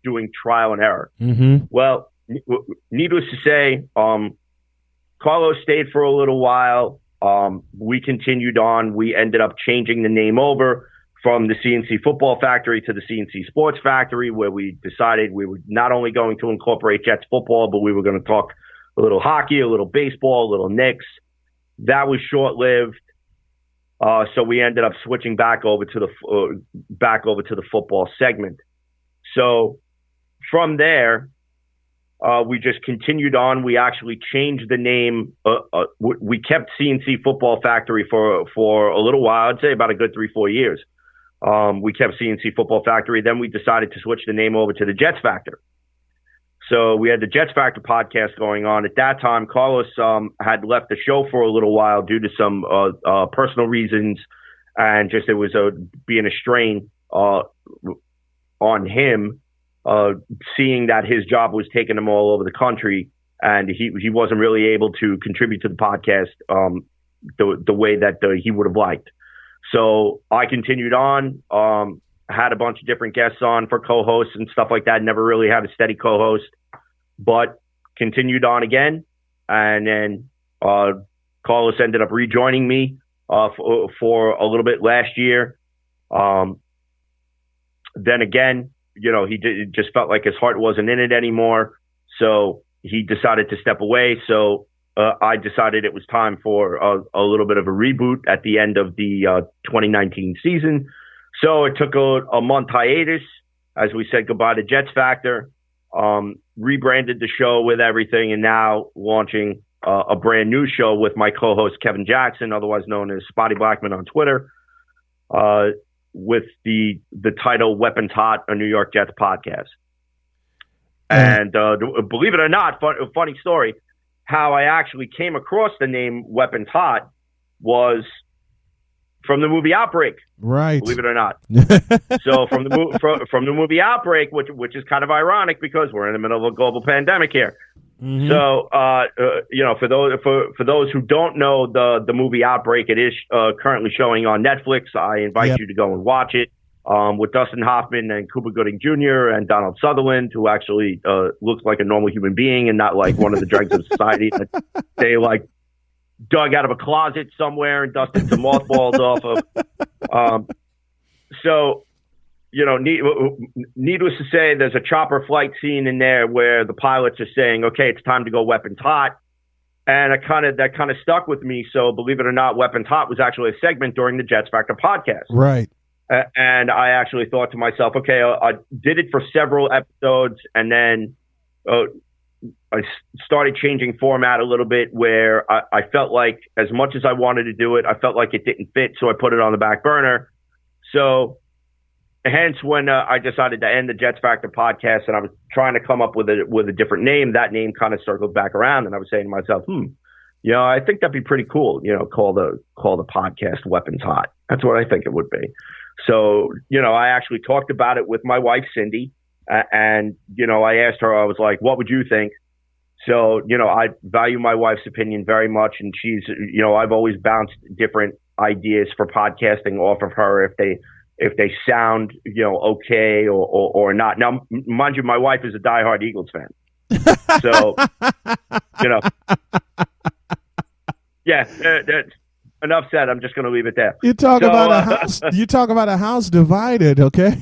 doing trial and error. Mm-hmm. Well, needless to say, Carlos stayed for a little while. We continued on. We ended up changing the name over from the CNC Football Factory to the CNC Sports Factory, where we decided we were not only going to incorporate Jets football, but we were going to talk a little hockey, a little baseball, a little Knicks. That was short-lived. So we ended up switching back over to the football segment. So from there, we just continued on. We actually changed the name. We kept CNC Football Factory for a little while. I'd say about a good 3-4 years. We kept CNC Football Factory. Then we decided to switch the name over to the Jets Factor. So we had the Jets Factor podcast going on. At that time, Carlos had left the show for a little while due to some personal reasons, and just it was being a strain on him, seeing that his job was taking him all over the country, and he wasn't really able to contribute to the podcast the way that he would have liked. So I continued on. Had a bunch of different guests on for co-hosts and stuff like that. Never really had a steady co-host, but continued on again. And then Carlos ended up rejoining me for a little bit last year. Then again, he just felt like his heart wasn't in it anymore. So he decided to step away. So I decided it was time for a little bit of a reboot at the end of the 2019 season. So it took a month hiatus as we said goodbye to Jets Factor, rebranded the show with everything, and now launching a brand new show with my co-host Kevin Jackson, otherwise known as Spotty Blackman on Twitter, with the title Weapons Hot, a New York Jets podcast. And believe it or not, funny story, how I actually came across the name Weapons Hot was from the movie Outbreak. Right. Believe it or not. So from the movie Outbreak, which is kind of ironic because we're in the middle of a global pandemic here. Mm-hmm. So for those who don't know the movie Outbreak, it is currently showing on Netflix. I invite you to go and watch it. With Dustin Hoffman and Cuba Gooding Jr. and Donald Sutherland, who actually looks like a normal human being and not like one of the dregs of society that they like dug out of a closet somewhere and dusted some mothballs off of. So, needless to say, there's a chopper flight scene in there where the pilots are saying, okay, it's time to go Weapons Hot. And that kind of stuck with me. So believe it or not, Weapons Hot was actually a segment during the Jets Factor podcast. Right. And I actually thought to myself, okay, I did it for several episodes, and then I started changing format a little bit where I felt like as much as I wanted to do it, I felt like it didn't fit, so I put it on the back burner. So hence when I decided to end the Jets Factor podcast and I was trying to come up with a different name, that name kind of circled back around, and I was saying to myself, I think that'd be pretty cool, call the podcast Weapons Hot. That's what I think it would be. So, I actually talked about it with my wife, Cindy, and, I asked her, I was like, what would you think? So, I value my wife's opinion very much. And she's, I've always bounced different ideas for podcasting off of her if they sound, okay or not. Now, mind you, my wife is a diehard Eagles fan. So, yeah, that's enough said. I'm just going to leave it there. You talk about a house. You talk about a house divided, okay?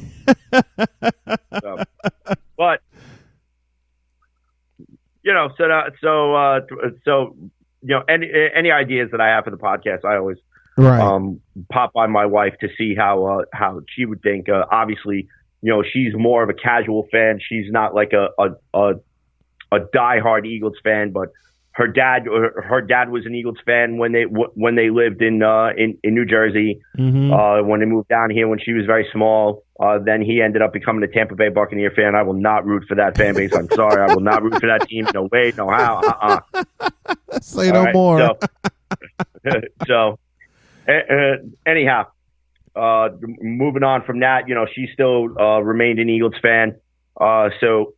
But any ideas that I have for the podcast, I always pop by my wife to see how she would think. Obviously, she's more of a casual fan. She's not like a diehard Eagles fan, but her dad was an Eagles fan when they lived in New Jersey. Mm-hmm. When they moved down here when she was very small, then he ended up becoming a Tampa Bay Buccaneer fan. I will not root for that fan base. I'm sorry, I will not root for that team. No way, no how. Say no more. So anyhow, moving on from that, she still remained an Eagles fan. So.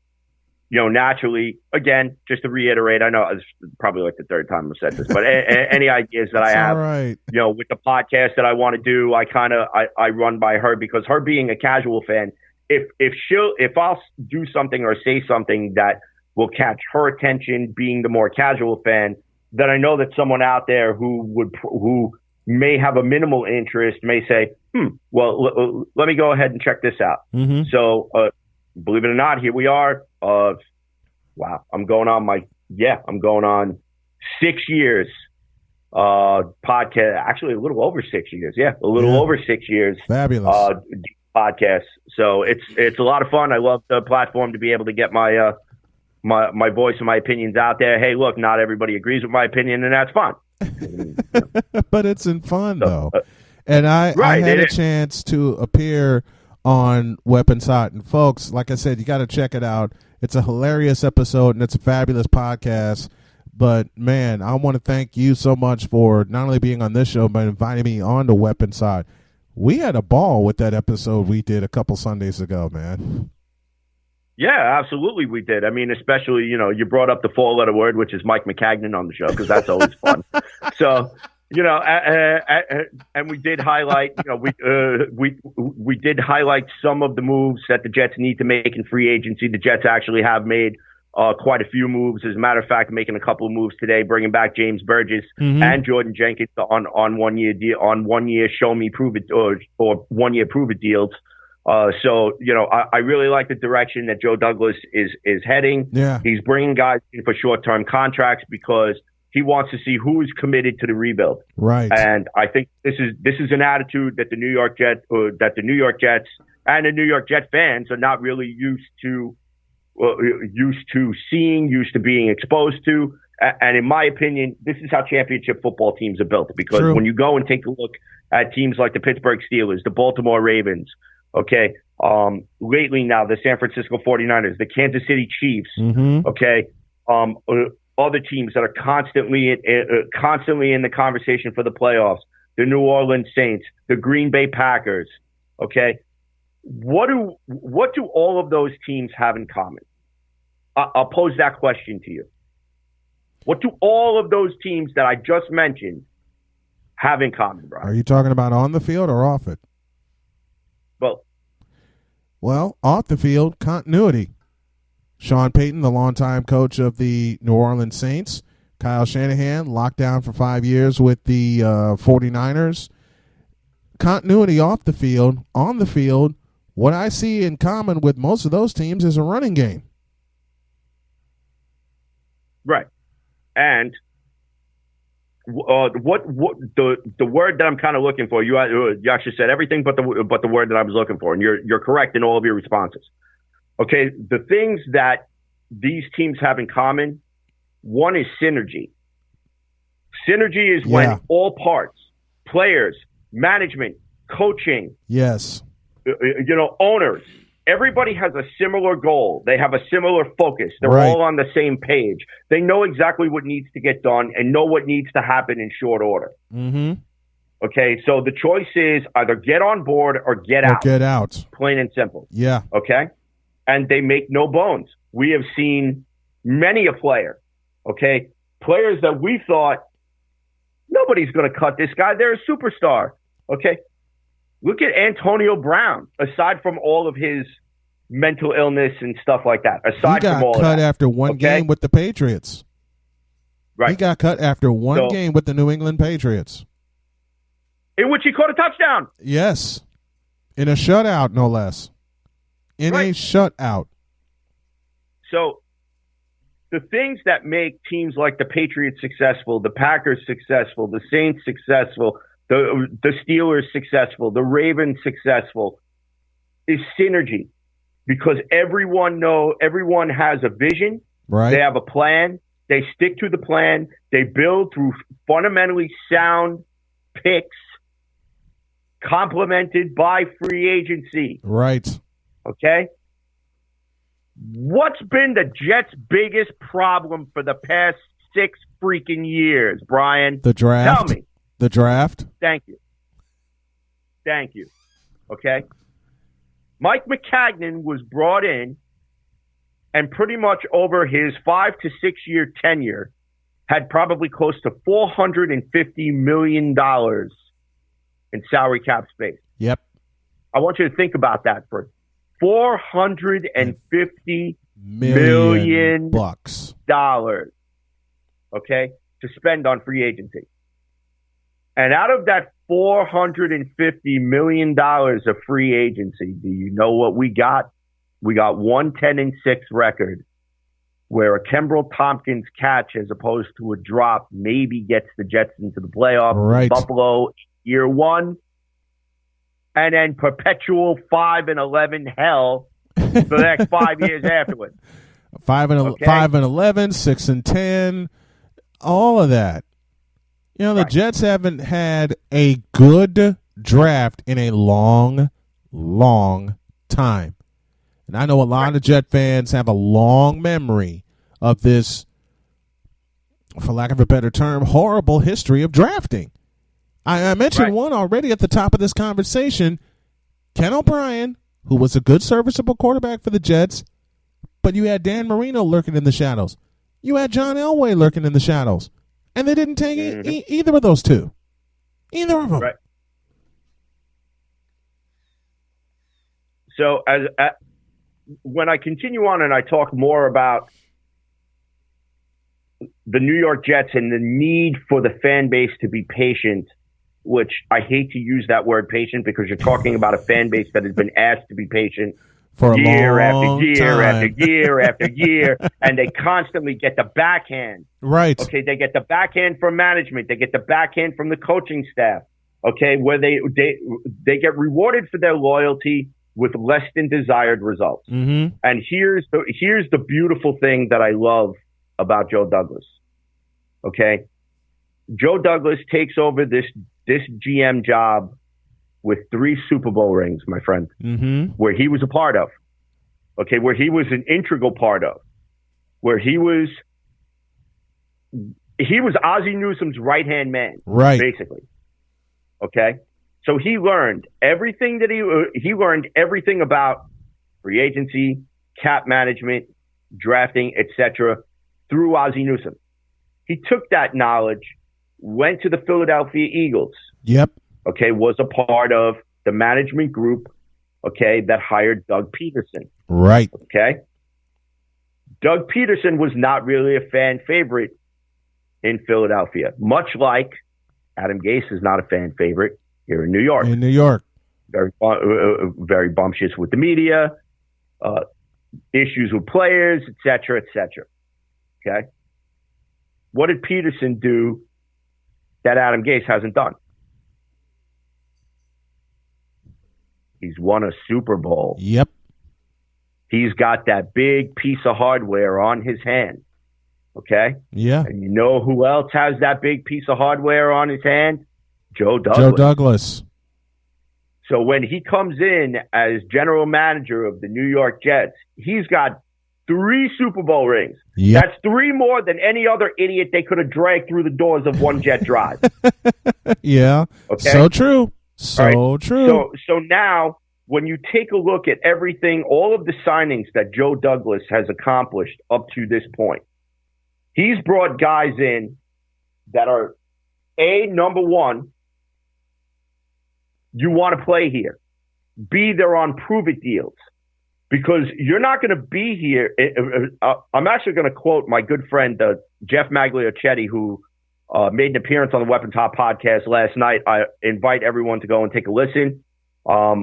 naturally, again, just to reiterate, I know it's probably like the third time I've said this, but any ideas that I have, right. with the podcast that I want to do, I run by her, because her being a casual fan, if I'll do something or say something that will catch her attention, being the more casual fan, then I know that someone out there who may have a minimal interest may say, well, let me go ahead and check this out. Mm-hmm. So, believe it or not, here we are. Wow, I'm going on 6 years podcast. Actually, a little over 6 years. Yeah, over 6 years. Fabulous podcast. So it's a lot of fun. I love the platform to be able to get my my voice and my opinions out there. Hey, look, not everybody agrees with my opinion, and that's fine. But it's in fun though. And I had a chance to appear on Weapons Hot. And folks, like I said, you got to check it out. It's a hilarious episode, and it's a fabulous podcast. But, man, I want to thank you so much for not only being on this show, but inviting me on the Weapons Hot. We had a ball with that episode we did a couple Sundays ago, man. Yeah, absolutely we did. I mean, especially, you brought up the four-letter word, which is Mike McCagnon on the show, because that's always fun. So, and we did highlight, we did highlight some of the moves that the Jets need to make in free agency. The Jets actually have made quite a few moves. As a matter of fact, making a couple of moves today, bringing back James Burgess and Jordan Jenkins on 1 year deal, on 1 year show me prove it or 1 year prove it deals. So I really like the direction that Joe Douglas is heading. Yeah, he's bringing guys in for short term contracts because he wants to see who is committed to the rebuild. Right. And I think this is an attitude that the New York Jets and the New York Jet fans are not really used to seeing, used to being exposed to. And in my opinion, this is how championship football teams are built. Because when you go and take a look at teams like the Pittsburgh Steelers, the Baltimore Ravens, lately now the San Francisco 49ers, the Kansas City Chiefs, other teams that are constantly in the conversation for the playoffs, the New Orleans Saints, the Green Bay Packers, what do all of those teams have in common? I'll pose that question to you. What do all of those teams that I just mentioned have in common, Brian? Are you talking about on the field or off it? Well, off the field, continuity. Sean Payton, the longtime coach of the New Orleans Saints. Kyle Shanahan, locked down for 5 years with the 49ers. Continuity off the field. On the field, what I see in common with most of those teams is a running game. Right. And what the word that I'm kind of looking for, you actually said everything but the word that I was looking for, and you're correct in all of your responses. Okay, the things that these teams have in common, one is synergy. Synergy is when all parts, players, management, coaching, owners, everybody has a similar goal. They have a similar focus. They're all on the same page. They know exactly what needs to get done and know what needs to happen in short order. Mm-hmm. Okay, so the choice is either get on board or get out. Get out. Plain and simple. Yeah. Okay? And they make no bones. We have seen many a player, players that we thought, nobody's going to cut this guy. They're a superstar. Okay? Look at Antonio Brown, aside from all of his mental illness and stuff like that. Aside from all of that. He got cut after one game with the Patriots. Right. He got cut after one game with the New England Patriots. In which he caught a touchdown. Yes. In a shutout, no less. A shutout. So the things that make teams like the Patriots successful, the Packers successful, the Saints successful, the Steelers successful, the Ravens successful, is synergy. Because everyone has a vision. Right. They have a plan. They stick to the plan. They build through fundamentally sound picks, complemented by free agency. Right. Okay? What's been the Jets' biggest problem for the past 6 freaking years, Brian? The draft. Tell me. The draft. Thank you. Okay? Mike McCagnon was brought in and pretty much over his 5 to 6 year tenure had probably close to $450 million in salary cap space. Yep. I want you to think about that for $450 million bucks. Okay, to spend on free agency. And out of that $450 million of free agency, do you know what we got? We got 1-10-6 record, where a Kimbrel Tompkins catch as opposed to a drop maybe gets the Jets into the playoffs. Right. Buffalo year one, and then perpetual 5-11 hell for the next 5 years afterwards. 5-11, 6-10, all of that. You know, the Jets haven't had a good draft in a long, long time. And I know a lot of Jet fans have a long memory of this, for lack of a better term, horrible history of drafting. I mentioned one already at the top of this conversation. Ken O'Brien, who was a good serviceable quarterback for the Jets, but you had Dan Marino lurking in the shadows. You had John Elway lurking in the shadows. And they didn't take either of those two. Either of them. Right. So when I continue on and I talk more about the New York Jets and the need for the fan base to be patient, which I hate to use that word patient because you're talking about a fan base that has been asked to be patient for year after year after year after year, and they constantly get the backhand. Right. Okay, they get the backhand from management. They get the backhand from the coaching staff. Okay, where they get rewarded for their loyalty with less than desired results. Mm-hmm. And here's the beautiful thing that I love about Joe Douglas. Okay, Joe Douglas takes over this GM job with 3 Super Bowl rings, my friend, where he was a part of. Okay, where he was an integral part of. Where he was Ozzie Newsome's right-hand man, right? Basically. Okay, so he learned everything that he learned everything about free agency, cap management, drafting, etc. through Ozzie Newsome. He took that knowledge, went to the Philadelphia Eagles. Yep. Okay, was a part of the management group, okay, that hired Doug Peterson. Right. Okay. Doug Peterson was not really a fan favorite in Philadelphia, much like Adam Gase is not a fan favorite here in New York. In New York. Very bumptious with the media, issues with players, et cetera, et cetera. Okay. What did Peterson do that Adam Gase hasn't done? He's won a Super Bowl. Yep. He's got that big piece of hardware on his hand. Okay? Yeah. And you know who else has that big piece of hardware on his hand? Joe Douglas. Joe Douglas. So when he comes in as general manager of the New York Jets, he's got 3 Super Bowl rings. Yep. That's 3 more than any other idiot they could have dragged through the doors of one Jet Drive. Yeah. Okay? So true. So true. So now, when you take a look at everything, all of the signings that Joe Douglas has accomplished up to this point, he's brought guys in that are, number one, you want to play here. B, they're on prove-it deals. Because you're not going to be here. I'm actually going to quote my good friend, Jeff Magliochetti, who made an appearance on the Weapon Top podcast last night. I invite everyone to go and take a listen on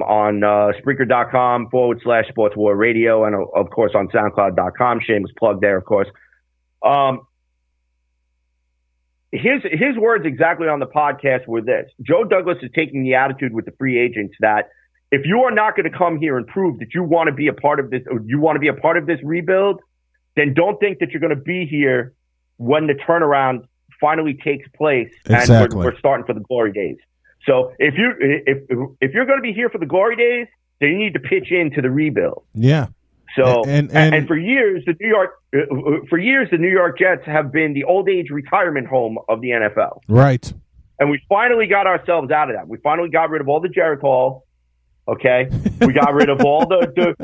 Spreaker.com/Sports War Radio, and of course on SoundCloud.com. Shameless plug there, of course. His words exactly on the podcast were this: Joe Douglas is taking the attitude with the free agents that if you are not going to come here and prove that you want to be a part of this, or you want to be a part of this rebuild, then don't think that you're going to be here when the turnaround finally takes place. Exactly. And we're starting for the glory days. So if you're going to be here for the glory days, then you need to pitch into the rebuild. Yeah. So and for years the New York Jets have been the old age retirement home of the NFL. Right. And we finally got ourselves out of that. We finally got rid of all the Jericho. Okay, we got rid of all the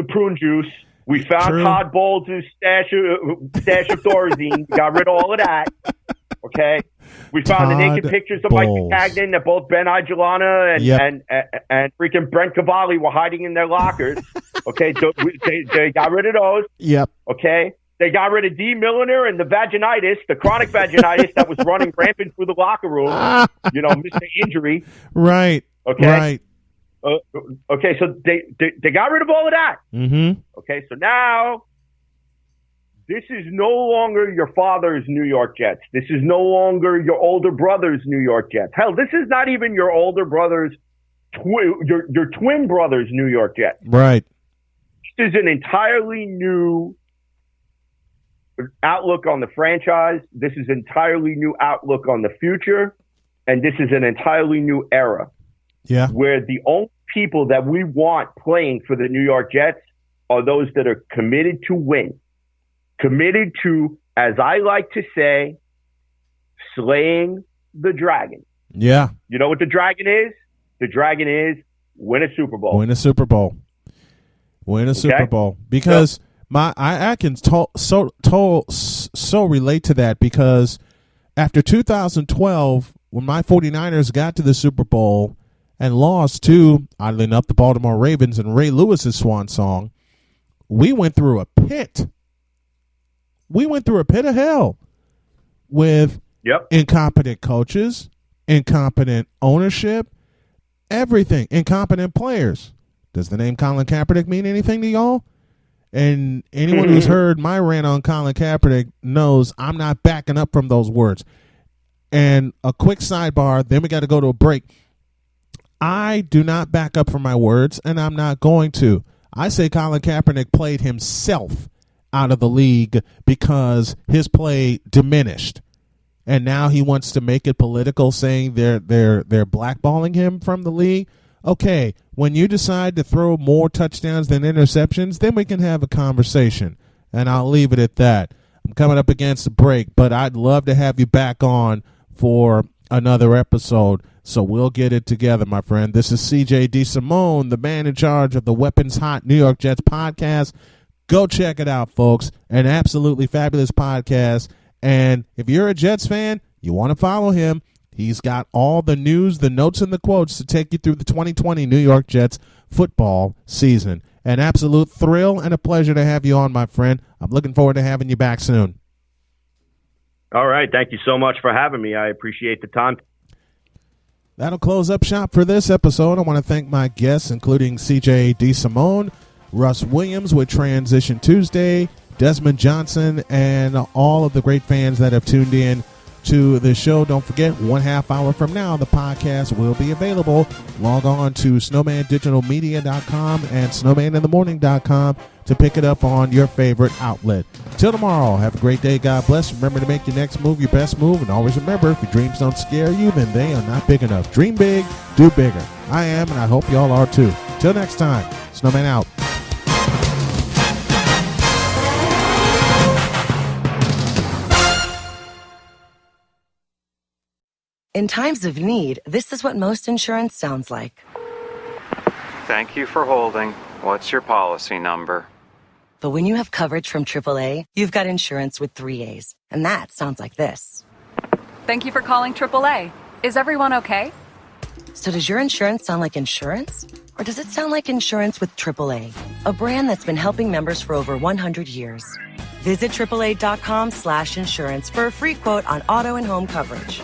prune juice. We found True. Todd Bowles' stash of Thorazine. Got rid of all of that. Okay. We found the naked pictures of Mike Cagnan that both Ben Aguilana and freaking Brent Cavalli were hiding in their lockers. Okay. So they got rid of those. Yep. Okay. They got rid of D. Milliner and the vaginitis, the chronic vaginitis that was running rampant through the locker room. Mr. Injury. Right. Okay. Right. Okay, so they got rid of all of that. Mm-hmm. Okay, so now this is no longer your father's New York Jets. This is no longer your older brother's New York Jets. Hell, this is not even your older brother's your twin brother's New York Jets. Right. This is an entirely new outlook on the franchise. This is an entirely new outlook on the future, and this is an entirely new era. Yeah. Where the only people that we want playing for the New York Jets are those that are committed to win. Committed to, as I like to say, slaying the dragon. Yeah. You know what the dragon is? The dragon is win a Super Bowl. Win a Super Bowl. Win a Super Bowl. Because I can so relate to that, because after 2012, when my 49ers got to the Super Bowl and lost to, oddly enough, the Baltimore Ravens and Ray Lewis's swan song, we went through a pit. We went through a pit of hell with incompetent coaches, incompetent ownership, everything, incompetent players. Does the name Colin Kaepernick mean anything to y'all? And anyone who's heard my rant on Colin Kaepernick knows I'm not backing up from those words. And a quick sidebar, then we got to go to a break. I do not back up from my words, and I'm not going to. I say Colin Kaepernick played himself out of the league because his play diminished. And now he wants to make it political, saying they're blackballing him from the league. Okay, when you decide to throw more touchdowns than interceptions, then we can have a conversation. And I'll leave it at that. I'm coming up against the break, but I'd love to have you back on for another episode. So we'll get it together, my friend. This is CJ DeSimone, the man in charge of the Weapons Hot New York Jets podcast. Go check it out, folks. An absolutely fabulous podcast. And if you're a Jets fan, you want to follow him. He's got all the news, the notes, and the quotes to take you through the 2020 New York Jets football season. An absolute thrill and a pleasure to have you on, my friend. I'm looking forward to having you back soon. All right. Thank you so much for having me. I appreciate the time. That'll close up shop for this episode. I want to thank my guests, including CJ DeSimone, Russ Williams with Transition Tuesday, Desmond Johnson, and all of the great fans that have tuned in to the show. Don't forget, 1/2 hour from now, the podcast will be available. Log on to snowmandigitalmedia.com and snowmaninthemorning.com to pick it up on your favorite outlet. Till tomorrow, have a great day. God bless. Remember to make your next move your best move. And always remember, if your dreams don't scare you, then they are not big enough. Dream big, do bigger. I am, and I hope y'all are too. Till next time, Snowman out. In times of need, this is what most insurance sounds like. Thank you for holding. What's your policy number? But when you have coverage from AAA, you've got insurance with 3 A's. And that sounds like this. Thank you for calling AAA. Is everyone okay? So does your insurance sound like insurance? Or does it sound like insurance with AAA? A brand that's been helping members for over 100 years. Visit AAA.com/insurance for a free quote on auto and home coverage.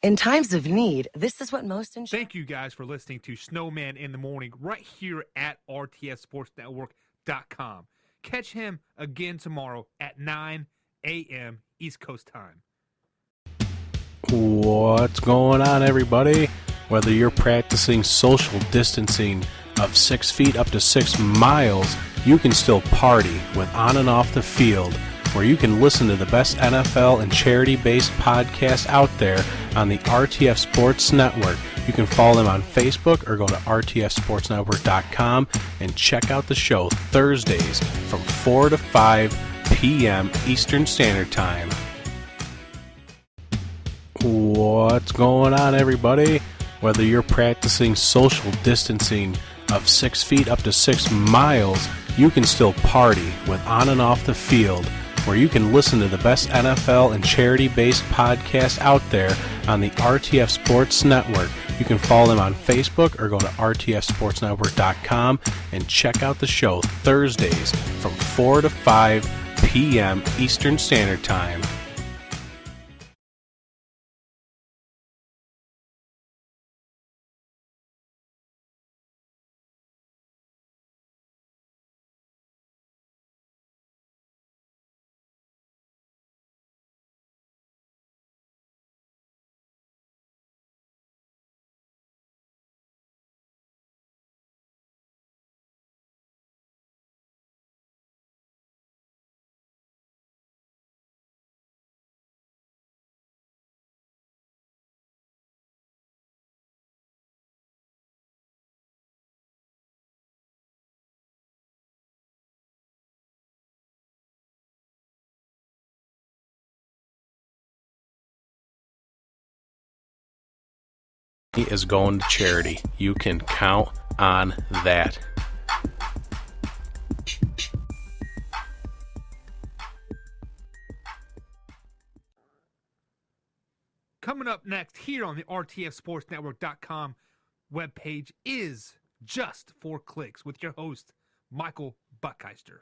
In times of need, this is what most insurance... Thank you guys for listening to Snowman in the Morning right here at RTF Sports Network.com. Catch him again tomorrow at 9 a.m. East Coast time. What's going on, everybody? Whether you're practicing social distancing of 6 feet up to 6 miles, you can still party with On and Off the Field, where you can listen to the best NFL and charity-based podcasts out there on the RTF Sports Network. You can follow them on Facebook or go to rtfsportsnetwork.com and check out the show Thursdays from 4 to 5 p.m. Eastern Standard Time. What's going on, everybody? Whether you're practicing social distancing of 6 feet up to 6 miles, you can still party with On and Off the Field, where you can listen to the best NFL and charity-based podcasts out there on the RTF Sports Network. You can follow them on Facebook or go to rtfsportsnetwork.com and check out the show Thursdays from 4 to 5 p.m. Eastern Standard Time. Is going to charity. You can count on that. Coming up next here on the RTFSportsNetwork.com webpage is Just 4 Clicks with your host, Michael Buckheister.